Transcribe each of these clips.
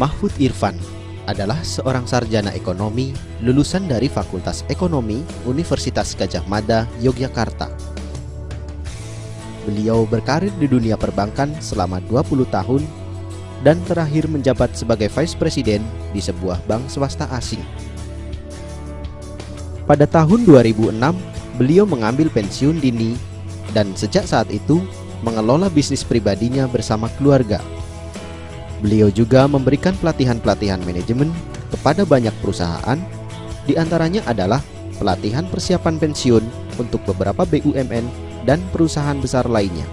Mahfud Irfan adalah seorang sarjana ekonomi lulusan dari Fakultas Ekonomi Universitas Gadjah Mada, Yogyakarta. Beliau berkarir di dunia perbankan selama 20 tahun dan terakhir menjabat sebagai Vice President di sebuah bank swasta asing. Pada tahun 2006, beliau mengambil pensiun dini dan sejak saat itu mengelola bisnis pribadinya bersama keluarga. Beliau juga memberikan pelatihan-pelatihan manajemen kepada banyak perusahaan, di antaranya adalah pelatihan persiapan pensiun untuk beberapa BUMN dan perusahaan besar lainnya.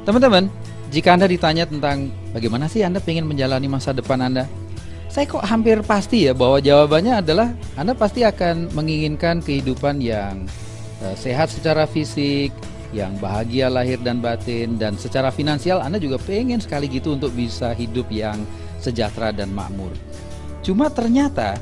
Teman-teman, jika Anda ditanya tentang bagaimana sih Anda ingin menjalani masa depan Anda, saya kok hampir pasti ya bahwa jawabannya adalah Anda pasti akan menginginkan kehidupan yang sehat secara fisik, yang bahagia lahir dan batin, dan secara finansial Anda juga pengen sekali gitu untuk bisa hidup yang sejahtera dan makmur. Cuma ternyata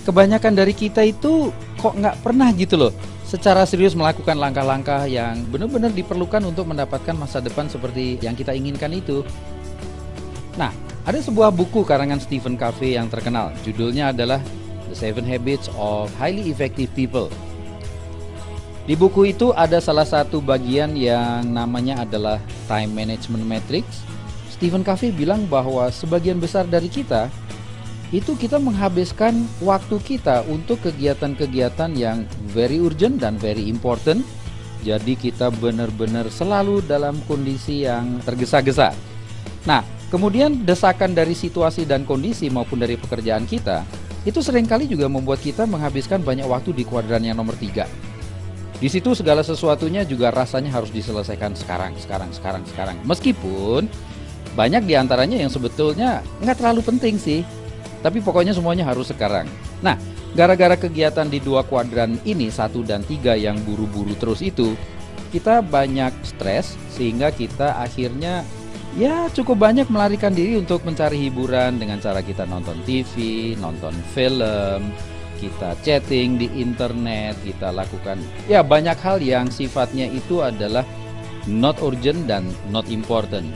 kebanyakan dari kita itu kok nggak pernah gitu loh secara serius melakukan langkah-langkah yang benar-benar diperlukan untuk mendapatkan masa depan seperti yang kita inginkan itu. Nah, ada sebuah buku karangan Stephen Covey yang terkenal, judulnya adalah The 7 Habits of Highly Effective People. Di buku itu ada salah satu bagian yang namanya adalah Time Management Matrix. Stephen Covey bilang bahwa sebagian besar dari kita menghabiskan waktu kita untuk kegiatan-kegiatan yang very urgent dan very important. Jadi kita benar-benar selalu dalam kondisi yang tergesa-gesa. Nah, kemudian desakan dari situasi dan kondisi maupun dari pekerjaan kita itu seringkali juga membuat kita menghabiskan banyak waktu di kuadran yang nomor 3. Di situ segala sesuatunya juga rasanya harus diselesaikan sekarang. Meskipun banyak diantaranya yang sebetulnya nggak terlalu penting sih, tapi pokoknya semuanya harus sekarang. Nah, gara-gara kegiatan di 2 kuadran ini, 1 dan 3 yang buru-buru terus itu, kita banyak stres sehingga kita akhirnya ya cukup banyak melarikan diri untuk mencari hiburan dengan cara kita nonton TV, nonton film, kita chatting di internet, kita lakukan ya banyak hal yang sifatnya itu adalah not urgent dan not important.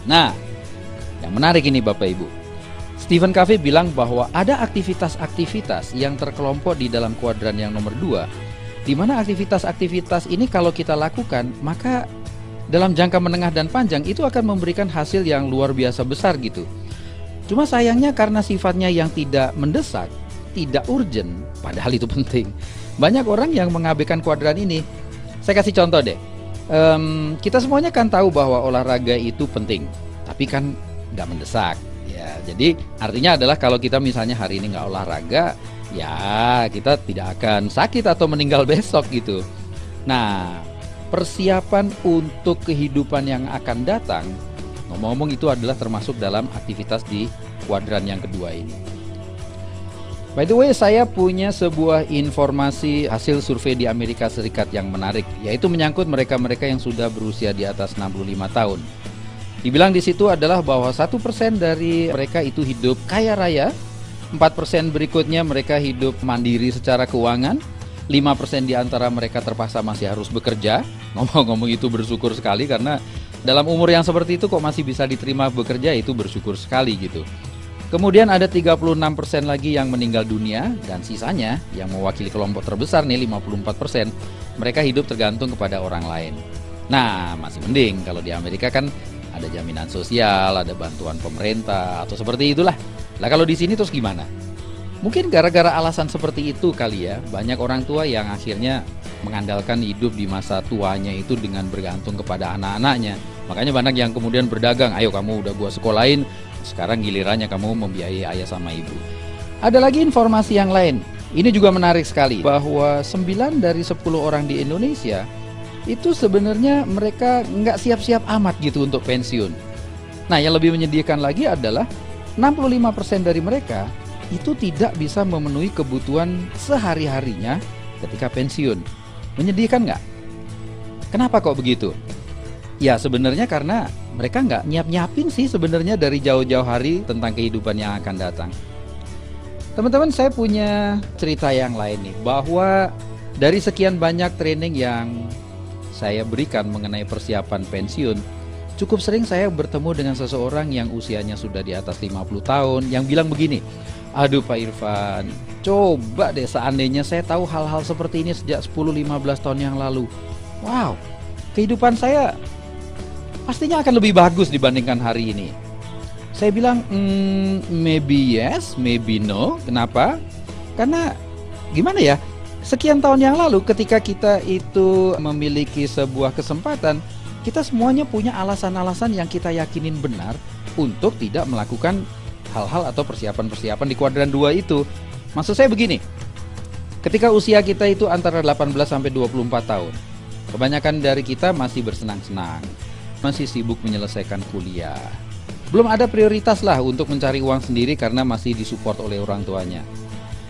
Nah, yang menarik ini Bapak Ibu, Stephen Covey bilang bahwa ada aktivitas-aktivitas yang terkelompok di dalam kuadran yang nomor 2, di mana aktivitas-aktivitas ini kalau kita lakukan, maka dalam jangka menengah dan panjang itu akan memberikan hasil yang luar biasa besar gitu. Cuma sayangnya karena sifatnya yang tidak mendesak, tidak urgent, padahal itu penting, banyak orang yang mengabaikan kuadran ini. Saya kasih contoh deh. Kita semuanya kan tahu bahwa olahraga itu penting, tapi kan nggak mendesak. Ya, jadi artinya adalah kalau kita misalnya hari ini nggak olahraga, ya kita tidak akan sakit atau meninggal besok gitu. Nah, persiapan untuk kehidupan yang akan datang, ngomong-ngomong itu adalah termasuk dalam aktivitas di kuadran yang kedua ini. By the way, saya punya sebuah informasi hasil survei di Amerika Serikat yang menarik, yaitu menyangkut mereka-mereka yang sudah berusia di atas 65 tahun. Dibilang di situ adalah bahwa 1% dari mereka itu hidup kaya raya, 4% berikutnya mereka hidup mandiri secara keuangan, 5% di antara mereka terpaksa masih harus bekerja. Ngomong-ngomong itu bersyukur sekali karena dalam umur yang seperti itu kok masih bisa diterima bekerja, itu bersyukur sekali gitu. Kemudian ada 36% lagi yang meninggal dunia, dan sisanya yang mewakili kelompok terbesar nih 54%, mereka hidup tergantung kepada orang lain. Nah, masih mending kalau di Amerika kan ada jaminan sosial, ada bantuan pemerintah atau seperti itulah. Lah kalau di sini terus gimana? Mungkin gara-gara alasan seperti itu kali ya, banyak orang tua yang akhirnya mengandalkan hidup di masa tuanya itu dengan bergantung kepada anak-anaknya. Makanya banyak yang kemudian berdagang, ayo kamu udah gua sekolahin, sekarang gilirannya kamu membiayai ayah sama ibu. Ada lagi informasi yang lain, ini juga menarik sekali, bahwa 9 dari 10 orang di Indonesia itu sebenarnya mereka nggak siap-siap amat gitu untuk pensiun. Nah, yang lebih menyedihkan lagi adalah 65% dari mereka itu tidak bisa memenuhi kebutuhan sehari-harinya ketika pensiun. Menyedihkan nggak? Kenapa kok begitu? Ya sebenarnya karena mereka nggak nyiapin sih sebenarnya dari jauh-jauh hari tentang kehidupan yang akan datang. Teman-teman, saya punya cerita yang lain nih, bahwa dari sekian banyak training yang saya berikan mengenai persiapan pensiun, Cukup sering saya bertemu dengan seseorang yang usianya sudah di atas 50 tahun yang bilang begini, "Aduh Pak Irfan, coba deh seandainya saya tahu hal-hal seperti ini sejak 10-15 tahun yang lalu. Wow, kehidupan saya pastinya akan lebih bagus dibandingkan hari ini." Saya bilang, maybe yes, maybe no. Kenapa? Karena gimana ya, sekian tahun yang lalu ketika kita itu memiliki sebuah kesempatan, kita semuanya punya alasan-alasan yang kita yakinin benar untuk tidak melakukan hal-hal atau persiapan-persiapan di kuadran 2 itu. Maksud saya begini, ketika usia kita itu antara 18 sampai 24 tahun, kebanyakan dari kita masih bersenang-senang, masih sibuk menyelesaikan kuliah. Belum ada prioritas lah untuk mencari uang sendiri karena masih disupport oleh orang tuanya.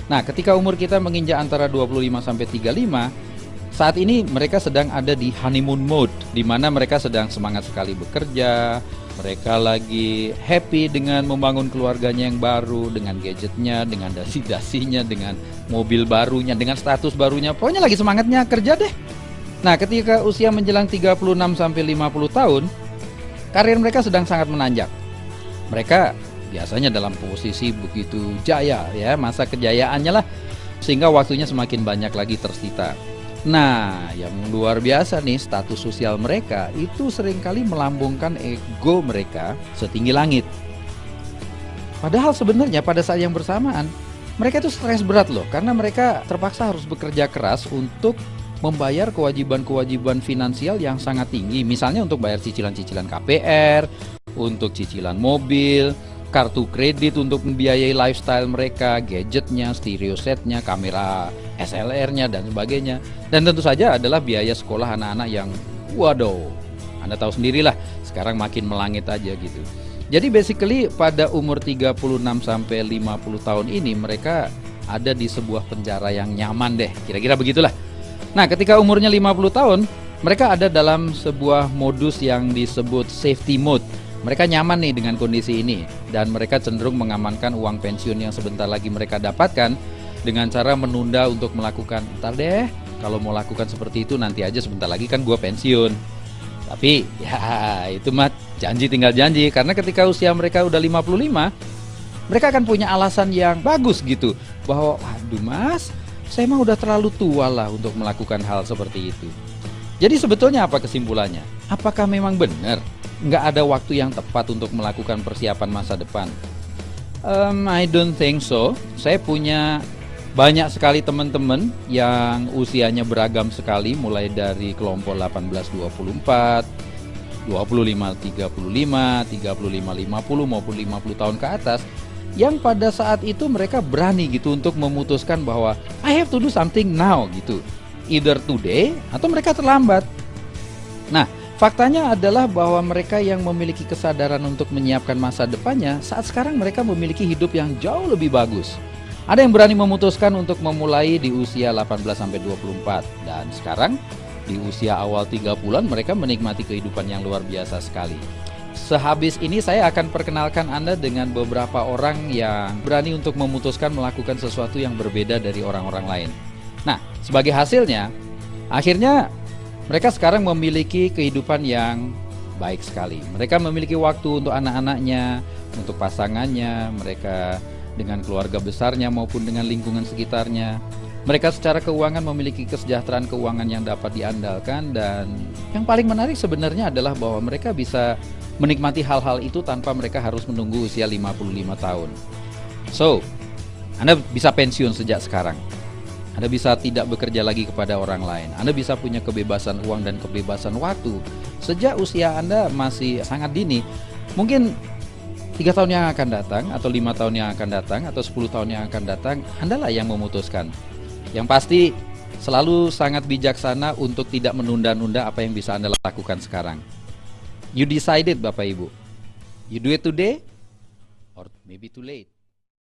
Nah, ketika umur kita menginjak antara 25 sampai 35, saat ini mereka sedang ada di honeymoon mode, di mana mereka sedang semangat sekali bekerja, mereka lagi happy dengan membangun keluarganya yang baru, dengan gadgetnya, dengan dasi-dasinya, dengan mobil barunya, dengan status barunya, pokoknya lagi semangatnya kerja deh. Nah, ketika usia menjelang 36 sampai 50 tahun, karir mereka sedang sangat menanjak. Mereka biasanya dalam posisi begitu jaya ya, masa kejayaannya lah, sehingga waktunya semakin banyak lagi tersita. Nah, yang luar biasa nih, status sosial mereka itu seringkali melambungkan ego mereka setinggi langit. Padahal sebenarnya pada saat yang bersamaan, mereka itu stres berat loh, karena mereka terpaksa harus bekerja keras untuk membayar kewajiban-kewajiban finansial yang sangat tinggi. Misalnya untuk bayar cicilan-cicilan KPR, untuk cicilan mobil, kartu kredit untuk membiayai lifestyle mereka, gadgetnya, stereo setnya, kamera SLR-nya dan sebagainya. Dan tentu saja adalah biaya sekolah anak-anak yang waduh, Anda tahu sendirilah, sekarang makin melangit aja gitu. Jadi basically pada umur 36 sampai 50 tahun ini mereka ada di sebuah penjara yang nyaman deh, kira-kira begitulah. Nah, ketika umurnya 50 tahun, mereka ada dalam sebuah modus yang disebut safety mode. Mereka nyaman nih dengan kondisi ini dan mereka cenderung mengamankan uang pensiun yang sebentar lagi mereka dapatkan dengan cara menunda untuk melakukan, ntar deh kalau mau lakukan seperti itu nanti aja, sebentar lagi kan gua pensiun. Tapi ya itu mah janji tinggal janji, karena ketika usia mereka udah 55, mereka akan punya alasan yang bagus gitu, bahwa aduh mas, saya mah udah terlalu tua lah untuk melakukan hal seperti itu. Jadi sebetulnya apa kesimpulannya? Apakah memang benar nggak ada waktu yang tepat untuk melakukan persiapan masa depan? I don't think so. Saya punya banyak sekali teman-teman yang usianya beragam sekali, mulai dari kelompok 18-24, 25-35, 35-50 maupun 50 tahun ke atas, yang pada saat itu mereka berani gitu untuk memutuskan bahwa I have to do something now gitu, either today atau mereka terlambat. Nah, faktanya adalah bahwa mereka yang memiliki kesadaran untuk menyiapkan masa depannya, saat sekarang mereka memiliki hidup yang jauh lebih bagus. Ada yang berani memutuskan untuk memulai di usia 18-24, dan sekarang di usia awal 30-an mereka menikmati kehidupan yang luar biasa sekali. Sehabis ini saya akan perkenalkan Anda dengan beberapa orang yang berani untuk memutuskan melakukan sesuatu yang berbeda dari orang-orang lain. Nah, sebagai hasilnya, akhirnya mereka sekarang memiliki kehidupan yang baik sekali. Mereka memiliki waktu untuk anak-anaknya, untuk pasangannya, mereka dengan keluarga besarnya maupun dengan lingkungan sekitarnya. Mereka secara keuangan memiliki kesejahteraan keuangan yang dapat diandalkan, dan yang paling menarik sebenarnya adalah bahwa mereka bisa menikmati hal-hal itu tanpa mereka harus menunggu usia 55 tahun. So, Anda bisa pensiun sejak sekarang. Anda bisa tidak bekerja lagi kepada orang lain. Anda bisa punya kebebasan uang dan kebebasan waktu sejak usia Anda masih sangat dini. Mungkin 3 tahun yang akan datang, atau 5 tahun yang akan datang, atau 10 tahun yang akan datang, Andalah yang memutuskan. Yang pasti selalu sangat bijaksana untuk tidak menunda-nunda apa yang bisa Anda lakukan sekarang. You decided Bapak Ibu. You do it today or maybe too late.